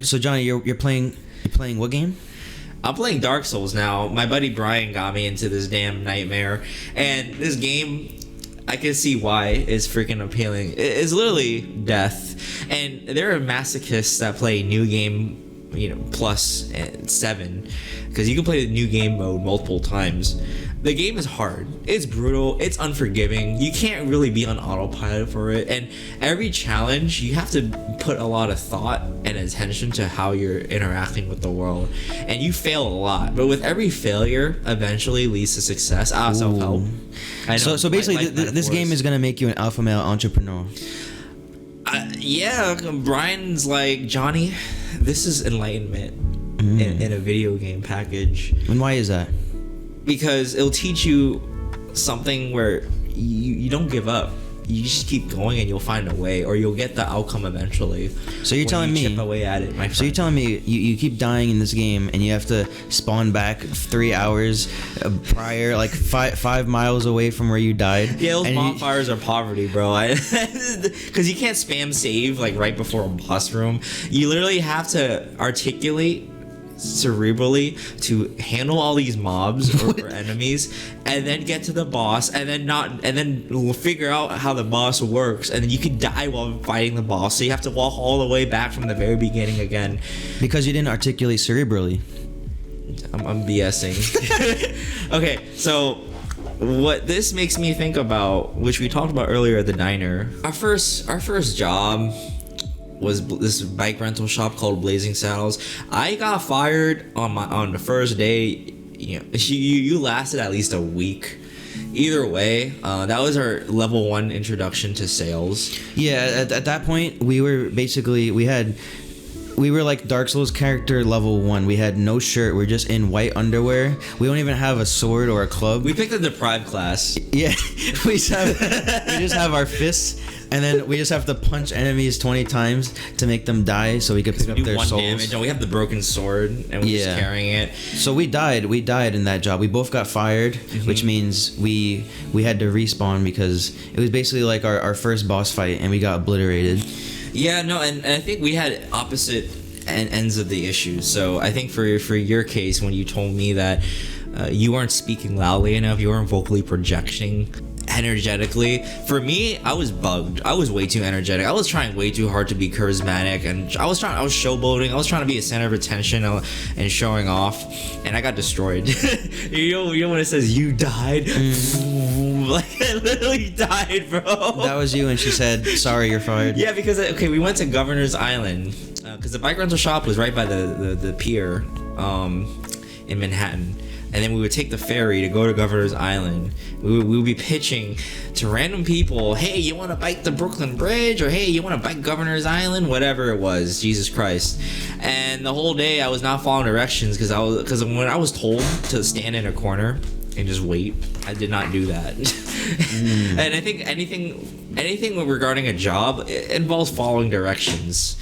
So Johnny, you're playing what game? I'm playing Dark Souls now. My buddy Brian got me into this damn nightmare, and this game, I can see why it's freaking appealing. It's literally death, and there are masochists that play new game, plus and 7, because you can play the new game mode multiple times. The game is hard. It's brutal. It's unforgiving. You can't really be on autopilot for it. And every challenge, you have to put a lot of thought and attention to how you're interacting with the world. And you fail a lot. But with every failure, eventually leads to success. Self-help. I know. So basically, this game is going to make you an alpha male entrepreneur. Yeah. Brian's like, Johnny, this is enlightenment in a video game package. And why is that? Because it'll teach you something where you don't give up. You just keep going and you'll find a way, or you'll get the outcome eventually. So you're telling me, chip away at it, my friend. So you're telling me you keep dying in this game and you have to spawn back 3 hours prior, like 5 miles away from where you died? Yeah, those bonfires are poverty, bro. Because you can't spam save like right before a boss room. You literally have to articulate cerebrally to handle all these mobs or enemies, and then get to the boss, and then figure out how the boss works, and then you could die while fighting the boss. So you have to walk all the way back from the very beginning again. Because you didn't articulate cerebrally. I'm BSing. Okay, so what this makes me think about, which we talked about earlier at the diner, our first job was this bike rental shop called Blazing Saddles. I got fired on the first day. You lasted at least a week. Either way, that was our level 1 introduction to sales. Yeah, at that point, we were like Dark Souls character level 1. We had no shirt. We're just in white underwear. We don't even have a sword or a club. We picked the deprived class. Yeah, we just have our fists. And then we just have to punch enemies 20 times to make them die, so we could pick up their souls. Damage, and we have the broken sword, and we're just carrying it. So we died in that job. We both got fired, which means we had to respawn because it was basically like our first boss fight, and we got obliterated. Yeah, no, and I think we had opposite ends of the issue. So I think for your case, when you told me that you weren't speaking loudly enough, you weren't vocally projecting energetically. For me, I was bugged. I was way too energetic. I was trying way too hard to be charismatic, and I was showboating. I was trying to be a center of attention and showing off, and I got destroyed. you know when it says you died? Like, I literally died, bro. That was you, and she said, sorry, you're fired. Yeah, because we went to Governor's Island because the bike rental shop was right by the pier in Manhattan. And then we would take the ferry to go to Governor's Island. We would be pitching to random people, hey, you want to bike the Brooklyn Bridge? Or hey, you want to bike Governor's Island? Whatever it was, Jesus Christ. And the whole day I was not following directions because when I was told to stand in a corner and just wait, I did not do that. And I think anything regarding a job, it involves following directions.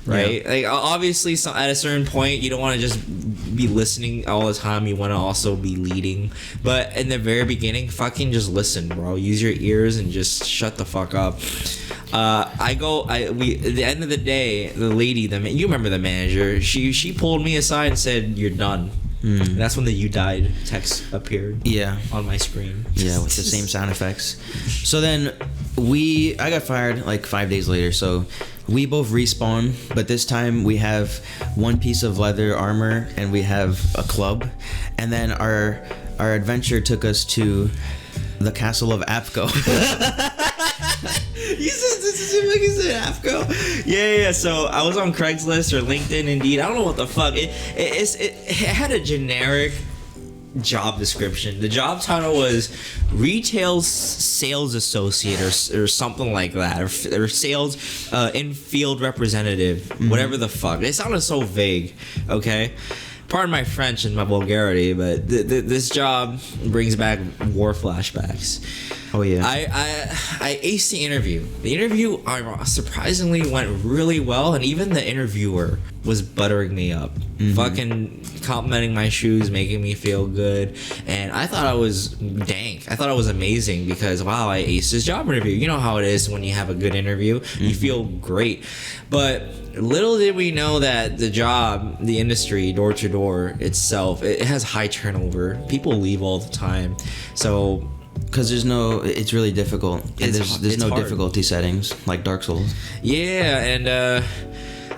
Right? Yeah. Like, obviously, at a certain point, you don't want to just be listening all the time. You want to also be leading. But in the very beginning, fucking just listen, bro. Use your ears and just shut the fuck up. At the end of the day, the lady, you remember the manager, she pulled me aside and said, you're done. And that's when the "you died" text appeared. On my screen. Yeah, with the same sound effects. So then I got fired like 5 days later. So we both respawn, but this time we have one piece of leather armor and we have a club. And then our adventure took us to the castle of Apko. You said AFCO. Yeah. So I was on Craigslist or LinkedIn, Indeed. I don't know what the fuck. It had a generic job description. The job title was retail sales associate or something like that, or sales in-field representative, whatever the fuck. It sounded so vague. Okay. Pardon my French and my vulgarity, but this job brings back war flashbacks. Oh yeah. I aced the interview. The interview surprisingly went really well, and even the interviewer was buttering me up, fucking complimenting my shoes, making me feel good, and I thought I was dank. I thought I was amazing because wow, I aced this job interview. You know how it is when you have a good interview, you feel great, but little did we know that the job, the industry, door to door itself, it has high turnover. People leave all the time. So Because it's really difficult. And there's no hard. difficulty settings like Dark Souls. Yeah, and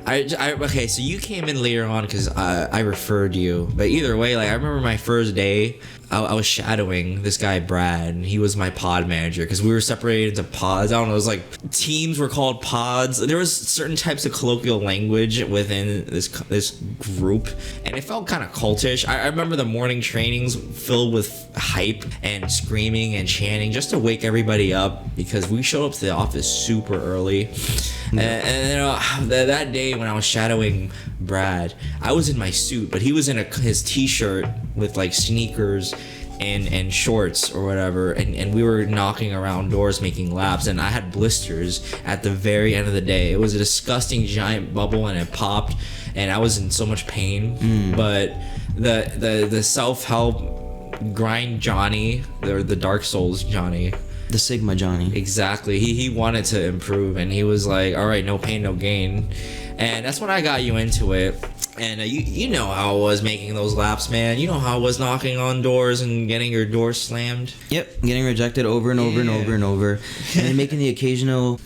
okay, so you came in later on because I referred you. But either way, like I remember my first day, I was shadowing this guy Brad, and he was my pod manager because we were separated into pods. I don't know, it was like teams were called pods. There was certain types of colloquial language within this group, and it felt kind of cultish. I remember the morning trainings filled with hype and screaming and chanting just to wake everybody up because we showed up to the office super early. And that day when I was shadowing Brad, I was in my suit, but he was in his t-shirt with like sneakers and shorts or whatever, and we were knocking around doors making laps, and I had blisters at the very end of the day. It was a disgusting giant bubble, and it popped, and I was in so much pain. But the self-help grind Johnny, or the Dark Souls Johnny, The Sigma Johnny. exactly, he wanted to improve, and he was like, all right, no pain no gain. And that's when I got you into it. And you know how I was making those laps, man. You know how I was knocking on doors and getting your door slammed. Yep, getting rejected over and over and over and over, and then making the occasional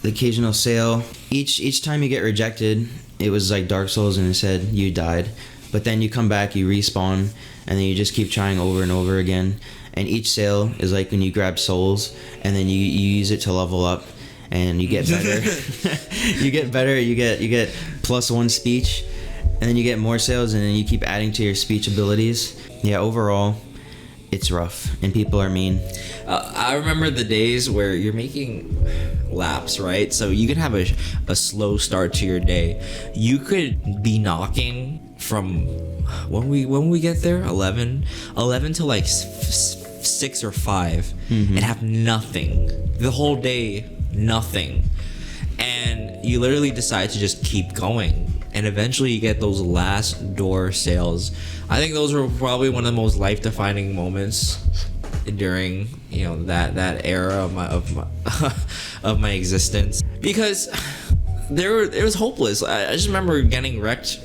sale. Each time you get rejected, it was like Dark Souls, and it said you died. But then you come back, you respawn, and then you just keep trying over and over again. And each sale is like when you grab souls, and then you use it to level up, and you get better. You get better. You get +1 speech. And then you get more sales, and then you keep adding to your speech abilities. Yeah, overall, it's rough, and people are mean. I remember the days where you're making laps, right? So you can have a slow start to your day. You could be knocking from when we get there, 11 to like 6 or 5, and have nothing the whole day, nothing, and you literally decide to just keep going. And eventually you get those last door sales. I think those were probably one of the most life-defining moments during, you know, that era of my existence, because it was hopeless. I just remember getting wrecked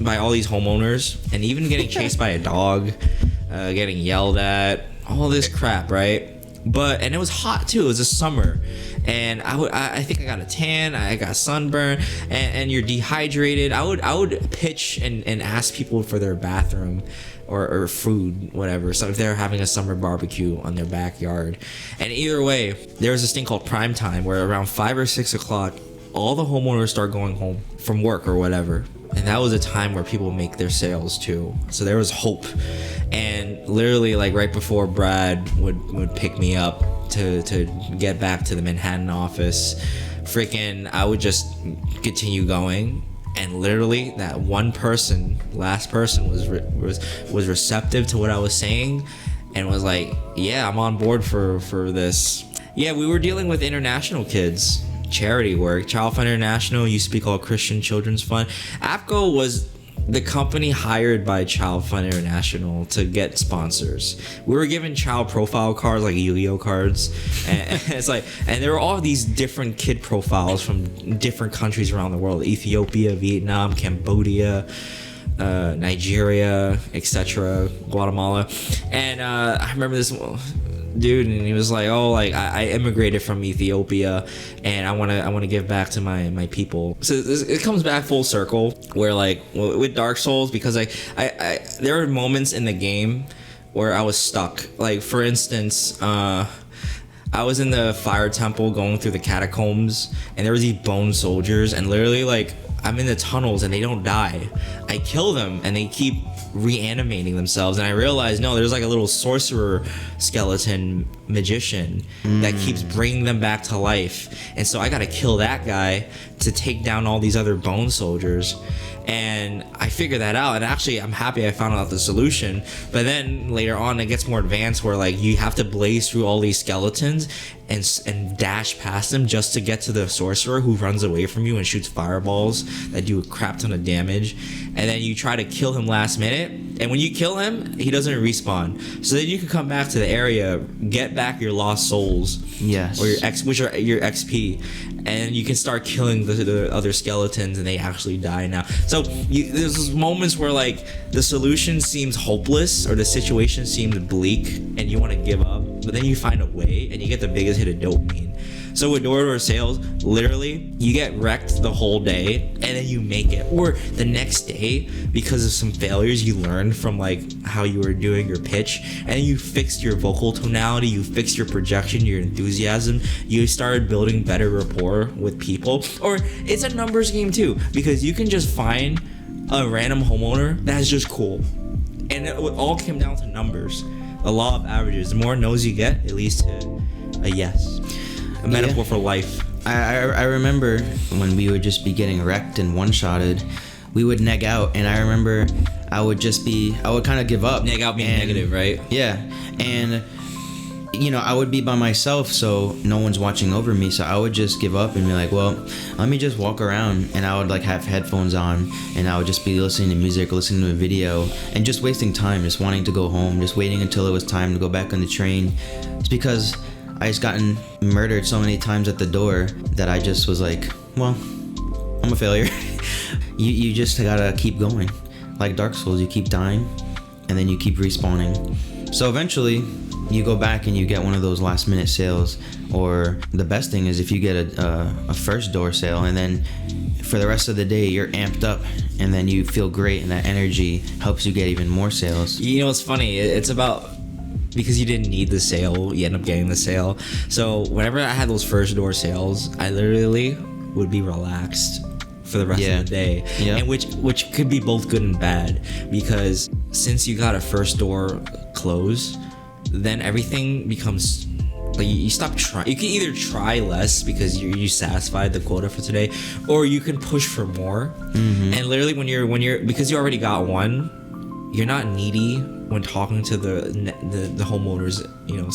by all these homeowners, and even getting chased by a dog, getting yelled at, all this crap, right? And it was hot too. It was a summer, and I think I got a tan. I got sunburn, and you're dehydrated. I would pitch and ask people for their bathroom or food, whatever. So if they're having a summer barbecue on their backyard, and either way, there was this thing called prime time, where around 5 or 6 o'clock, all the homeowners start going home from work or whatever. And that was a time where people make their sales too. So there was hope. And literally, like right before Brad would pick me up to get back to the Manhattan office, I would just continue going. And literally, that last person was receptive to what I was saying, and was like, "Yeah, I'm on board for this." Yeah, we were dealing with international kids. Charity work. Child Fund International used to be called Christian Children's Fund. APCO was the company hired by Child Fund International to get sponsors. We were given child profile cards, like Yu-Gi-Oh cards, and it's like, and there were all these different kid profiles from different countries around the world: Ethiopia, Vietnam, Cambodia, Nigeria, etc., Guatemala. And I remember this dude, and he was like, "Oh, like I immigrated from Ethiopia, and I want to give back to my people." So it comes back full circle, where like with Dark Souls, because I there are moments in the game where I was stuck. Like for instance, I was in the fire temple going through the catacombs, and there were these bone soldiers, and literally like I'm in the tunnels and they don't die. I kill them and they keep reanimating themselves, and I realized, no, there's like a little sorcerer skeleton magician that keeps bringing them back to life, and so I gotta kill that guy to take down all these other bone soldiers. And I figured that out, and actually I'm happy I found out the solution. But then later on it gets more advanced, where like you have to blaze through all these skeletons and dash past them just to get to the sorcerer, who runs away from you and shoots fireballs that do a crap ton of damage, and then you try to kill him last minute, and when you kill him, he doesn't respawn. So then you can come back to the area, get back your lost souls, Yes. or which are your XP, and you can start killing the other skeletons, and they actually die now. So there's those moments where like the solution seems hopeless or the situation seems bleak, and you want to give up, but then you find a way, and you get the biggest hit of dopamine. So with door-to-door sales, literally, you get wrecked the whole day, and then you make it. Or the next day, because of some failures you learned from like how you were doing your pitch, and you fixed your vocal tonality, you fixed your projection, your enthusiasm, you started building better rapport with people. Or it's a numbers game too, because you can just find a random homeowner that's just cool. And it all came down to numbers. The law of averages. The more no's you get, it leads to a yes. A metaphor for life. I remember when we would just be getting wrecked and one-shotted, we would neg out, and I remember I would kind of give up. Neg out being negative, right? Yeah, and you know, I would be by myself, so no one's watching over me, so I would just give up and be like, well, let me just walk around, and I would like have headphones on, and I would just be listening to music, listening to a video, and just wasting time, just wanting to go home, just waiting until it was time to go back on the train. It's because I just gotten murdered so many times at the door that I just was like, well, I'm a failure. you just gotta keep going. Like Dark Souls, you keep dying, and then you keep respawning. So eventually, you go back and you get one of those last minute sales, or the best thing is if you get a first door sale, and then for the rest of the day you're amped up, and then you feel great, and that energy helps you get even more sales. You know, it's funny. It's about, because you didn't need the sale, you end up getting the sale. So whenever I had those first door sales, I literally would be relaxed for the rest of the day. Yeah. And which could be both good and bad, because since you got a first door close, then everything becomes like you stop trying. You can either try less because you satisfied the quota for today, or you can push for more. Mm-hmm. And literally when you're because you already got one, you're not needy when talking to the homeowners, you know,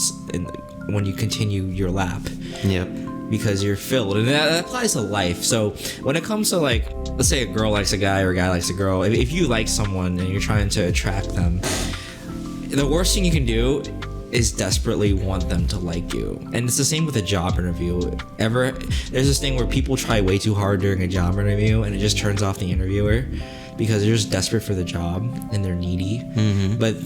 when you continue your lap. Yep. Because you're filled, and that applies to life. So when it comes to, like, let's say a girl likes a guy or a guy likes a girl, if you like someone and you're trying to attract them, the worst thing you can do is desperately want them to like you. And it's the same with a job interview. There's this thing where people try way too hard during a job interview, and it just turns off the interviewer because they're just desperate for the job and they're needy. Mm-hmm. But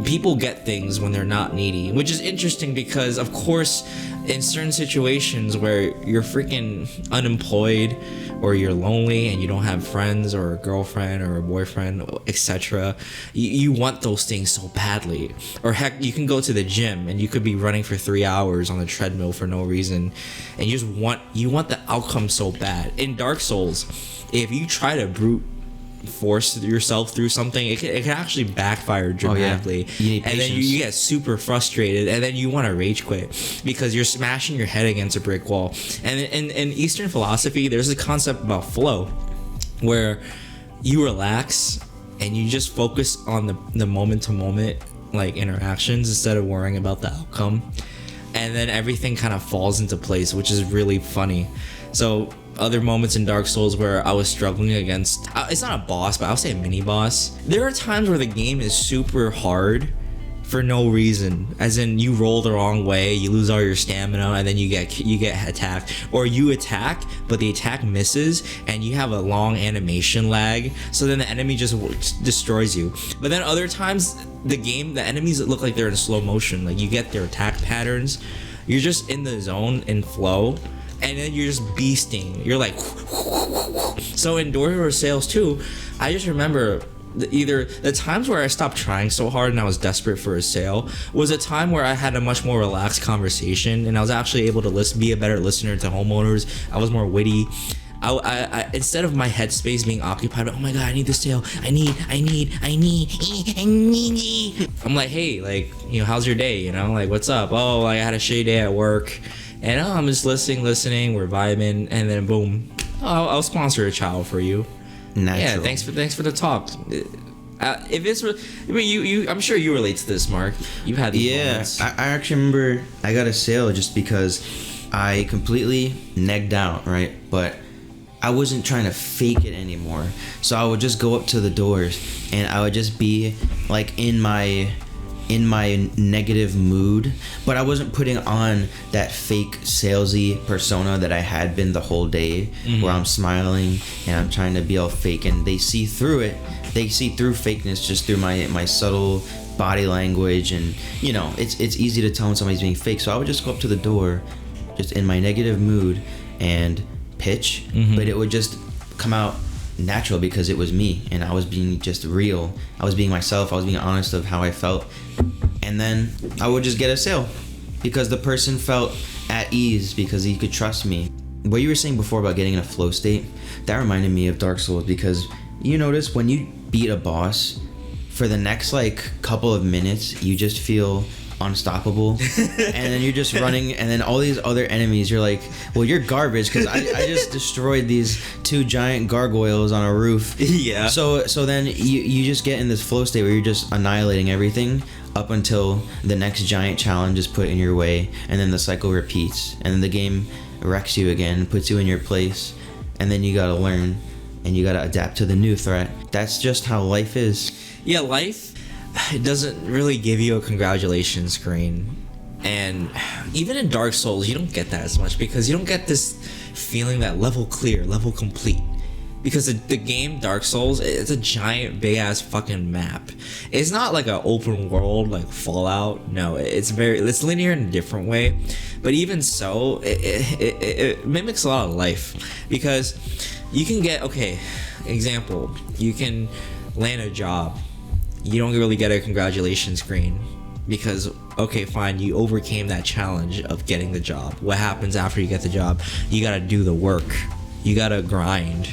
people get things when they're not needy, which is interesting because, of course, in certain situations where you're freaking unemployed, or you're lonely and you don't have friends or a girlfriend or a boyfriend, etc., you want those things so badly. Or heck, you can go to the gym and you could be running for 3 hours on the treadmill for no reason, and you want the outcome so bad. In Dark Souls, if you try to brute force yourself through something, it can actually backfire dramatically. Oh, yeah. You need patience. And then you get super frustrated, and then you want to rage quit because you're smashing your head against a brick wall. And in Eastern philosophy, there's a concept about flow where you relax and you just focus on the moment to moment like interactions instead of worrying about the outcome, and then everything kind of falls into place, which is really funny. So other moments in Dark Souls where I was struggling against, it's not a boss, but I'll say a mini boss. There are times where the game is super hard for no reason, as in you roll the wrong way, you lose all your stamina, and then you get attacked, or you attack but the attack misses and you have a long animation lag, so then the enemy just destroys you. But then other times the enemies look like they're in slow motion, like you get their attack patterns, you're just in the zone, in flow, and then you're just beasting. You're like, so in door-to-door sales too, I just remember either the times where I stopped trying so hard and I was desperate for a sale was a time where I had a much more relaxed conversation, and I was actually able to be a better listener to homeowners. I was more witty. I instead of my headspace being occupied, oh my god, I need this sale. I need. I'm like, hey, like, you know, how's your day? You know, like, what's up? Oh, I had a shitty day at work. And I'm just listening, we're vibing, and then boom, I'll sponsor a child for you. Natural. Yeah, thanks for the talk. If it's, I mean, you, I'm sure you relate to this, Mark. You've had these moments. I actually remember I got a sale just because I completely negged out, right? But I wasn't trying to fake it anymore. So I would just go up to the doors and I would just be like in my negative mood, but I wasn't putting on that fake salesy persona that I had been the whole day, where I'm smiling and I'm trying to be all fake, and they see through it. They see through fakeness just through my subtle body language, and you know, it's easy to tell when somebody's being fake. So I would just go up to the door just in my negative mood and pitch, but it would just come out natural because it was me and I was being just real. I was being myself. I was being honest of how I felt, and then I would just get a sale because the person felt at ease because he could trust me. What you were saying before about getting in a flow state, that reminded me of Dark Souls, because you notice when you beat a boss, for the next like couple of minutes you just feel unstoppable, and then you're just running, and then all these other enemies, you're like, well, you're garbage because I just destroyed these 2 giant gargoyles on a roof. Yeah. So then you just get in this flow state where you're just annihilating everything up until the next giant challenge is put in your way, and then the cycle repeats, and then the game wrecks you again, puts you in your place, and then you gotta learn and you gotta adapt to the new threat. That's just how life is. Yeah, life, it doesn't really give you a congratulations screen. And even in Dark Souls, you don't get that as much because you don't get this feeling that level clear, level complete. Because the game Dark Souls, it's a giant big ass fucking map. It's not like an open world like Fallout. No, it's linear in a different way. But even so, it mimics a lot of life, because you can get, okay, example, you can land a job. You don't really get a congratulations screen because, okay, fine, you overcame that challenge of getting the job. What happens after you get the job? You gotta do the work. You gotta grind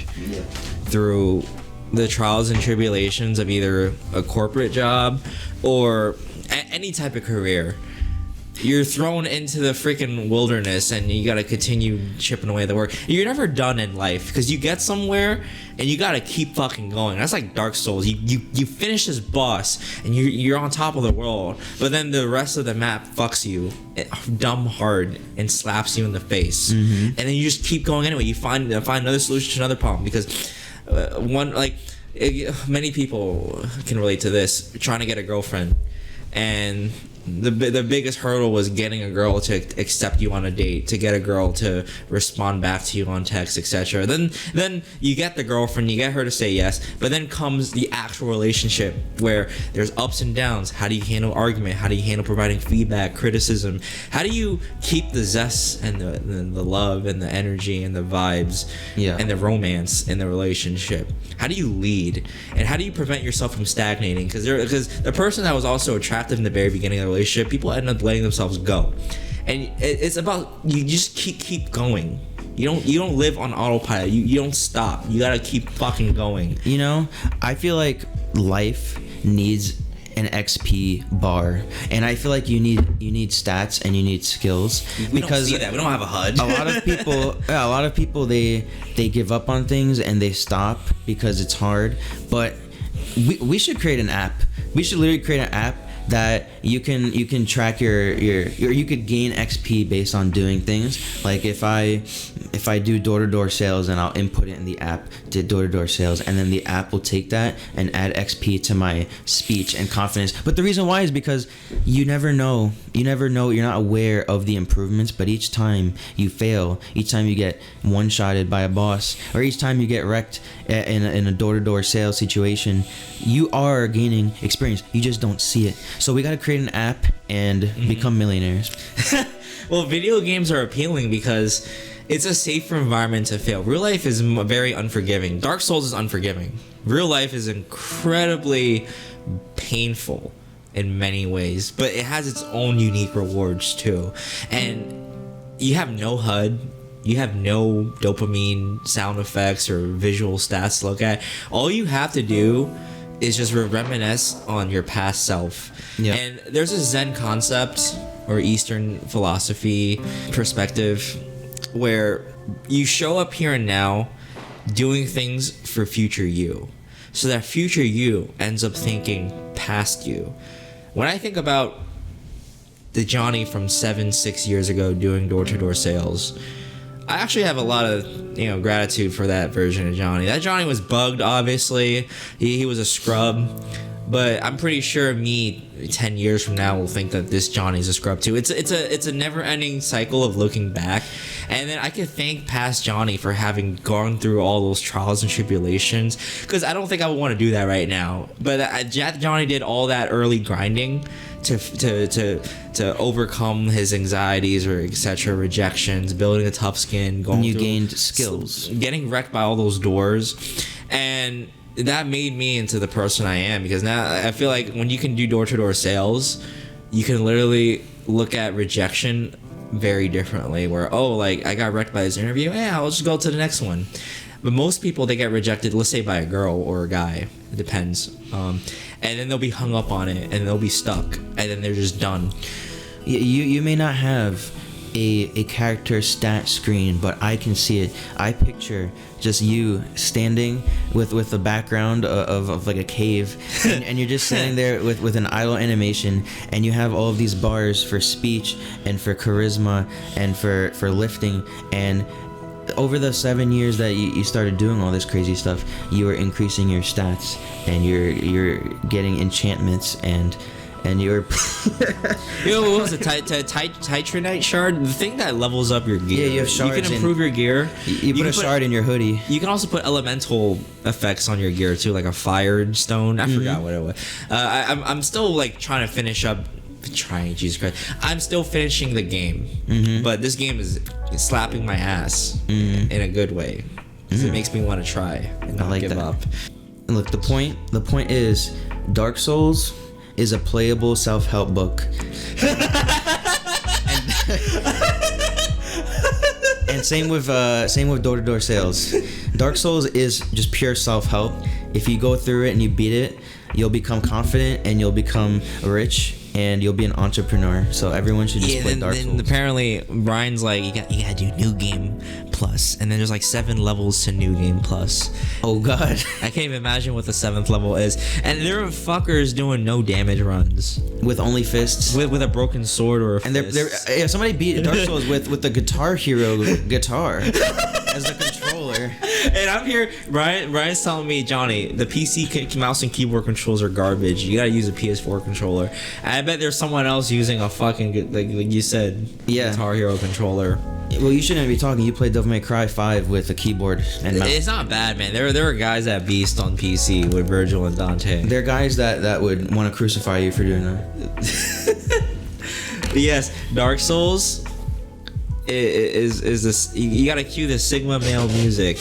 through the trials and tribulations of either a corporate job or any type of career. You're thrown into the freaking wilderness and you gotta continue chipping away the work. You're never done in life because you get somewhere and you gotta keep fucking going. That's like Dark Souls. You finish this boss and you're on top of the world, but then the rest of the map fucks you dumb hard and slaps you in the face, and then you just keep going anyway. You find another solution to another problem, because many people can relate to this, trying to get a girlfriend, and the biggest hurdle was getting a girl to accept you on a date, to get a girl to respond back to you on text, etc. Then you get the girlfriend, you get her to say yes, but then comes the actual relationship where there's ups and downs. How do you handle argument? How do you handle providing feedback, criticism? How do you keep the zest and the love and the energy and the vibes and the romance in the relationship? How do you lead? And how do you prevent yourself from stagnating? Because the person that was also attractive in the very beginning of the relationship, people end up letting themselves go. And it's about, you just keep going. You don't live on autopilot. You don't stop. You gotta keep fucking going. You know, I feel like life needs an XP bar, and I feel like you need stats and you need skills. We don't see that. We don't have a HUD. a lot of people they give up on things and they stop because it's hard. But we should create an app. We should literally create an app that you can track your you could gain XP based on doing things. Like if I do door-to-door sales, and I'll input it in the app, did door-to-door sales, and then the app will take that and add XP to my speech and confidence. But the reason why is because you never know, you're not aware of the improvements. But each time you fail, each time you get one-shotted by a boss, or each time you get wrecked in a door-to-door sales situation, you are gaining experience. You just don't see it. So we got to create an app and become millionaires. Well, video games are appealing because it's a safer environment to fail. Real life is very unforgiving. Dark Souls is unforgiving. Real life is incredibly painful in many ways, but it has its own unique rewards too. And you have no HUD. You have no dopamine sound effects or visual stats to look at. All you have to do is just reminisce on your past self. Yeah. And there's a Zen concept or Eastern philosophy perspective where you show up here and now doing things for future you. So that future you ends up thinking past you. When I think about the Johnny from 6 years ago doing door-to-door sales, I actually have a lot of gratitude for that version of Johnny. That Johnny was bugged, obviously. He was a scrub, but I'm pretty sure me 10 years from now will think that this Johnny's a scrub too. It's a never-ending cycle of looking back, and then I could thank past Johnny for having gone through all those trials and tribulations, because I don't think I would want to do that right now. But Johnny did all that early grinding to overcome his anxieties or etc. rejections, building a tough skin, you gained skills, getting wrecked by all those doors, and that made me into the person I am, because now I feel like when you can do door-to-door sales, you can literally look at rejection very differently, where like I got wrecked by this interview, I'll just go to the next one. But most people, they get rejected, let's say by a girl or a guy, it depends, and then they'll be hung up on it and they'll be stuck, and then they're just done. You may not have a character stat screen, but I can see it. I picture just you standing with the background of like a cave, and you're just standing there with an idle animation, and you have all of these bars for speech and for charisma and for lifting, and over the 7 years that you started doing all this crazy stuff, you were increasing your stats, and you're getting enchantments, and you're what was it? Titranite shard, the thing that levels up your gear. Yeah, you have shards. You can improve your gear. You put a shard in your hoodie. You can also put elemental effects on your gear too, like a fired stone. I forgot what it was. I'm still like trying to finish up. Jesus Christ, I'm still finishing the game, but this game is slapping my ass in a good way, because it makes me want to try and not give up. And look, the point is, Dark Souls is a playable self-help book. And same with door-to-door sales. Dark Souls is just pure self-help. If you go through it and you beat it, you'll become confident and you'll become rich and you'll be an entrepreneur. So everyone should just play Dark Souls. Then apparently Brian's like, you gotta do New Game Plus, and then there's like 7 levels to New Game Plus. Oh god, I can't even imagine what the 7th level is. And there are fuckers doing no damage runs with only fists, with a broken sword or a fist. And somebody beat Dark Souls with the Guitar Hero guitar as the controller. And I'm here, Brian's telling me, Johnny, the PC mouse and keyboard controls are garbage. You gotta use a PS4 controller. And I bet there's someone else using a fucking, like you said, Guitar Hero controller. Well, you shouldn't be talking. You played Devil May Cry 5 with a keyboard and mouse. It's not bad, man. There are guys that beast on PC with Virgil and Dante. There are guys that would want to crucify you for doing that. But yes, Dark Souls is this. You gotta cue the Sigma male music,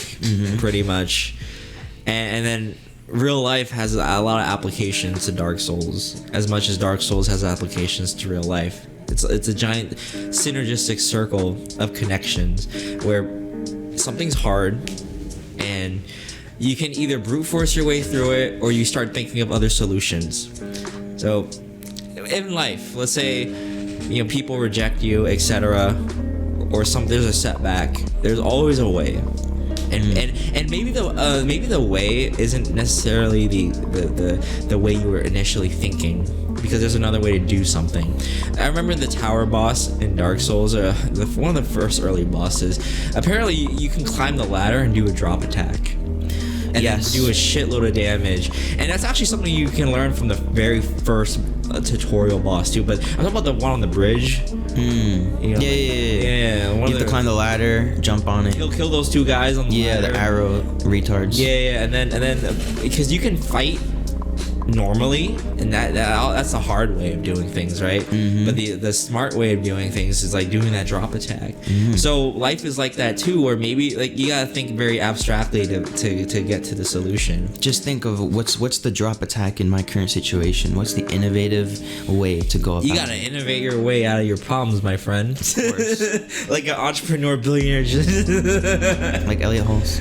pretty much, and then real life has a lot of applications to Dark Souls, as much as Dark Souls has applications to real life. It's a giant synergistic circle of connections where something's hard and you can either brute force your way through it or you start thinking of other solutions. So in life, let's say people reject you, etc., or there's a setback, there's always a way. And maybe the way isn't necessarily the way you were initially thinking, because there's another way to do something. I remember the tower boss in Dark Souls, one of the first early bosses. Apparently, you can climb the ladder and do a drop attack, and then do a shitload of damage. And that's actually something you can learn from the very first tutorial boss too. But I'm talking about the one on the bridge. Yeah. You have to climb the ladder, jump on it. Kill those 2 guys on the ladder. The arrow retards. Yeah, and then because you can fight normally, and that's the hard way of doing things, right? But the smart way of doing things is like doing that drop attack. So life is like that too, where maybe like you gotta think very abstractly to get to the solution. Just think of what's the drop attack in my current situation. What's the innovative way to go about it? You gotta innovate your way out of your problems, my friend. Of course. Like an entrepreneur billionaire. Like Elliot Holmes.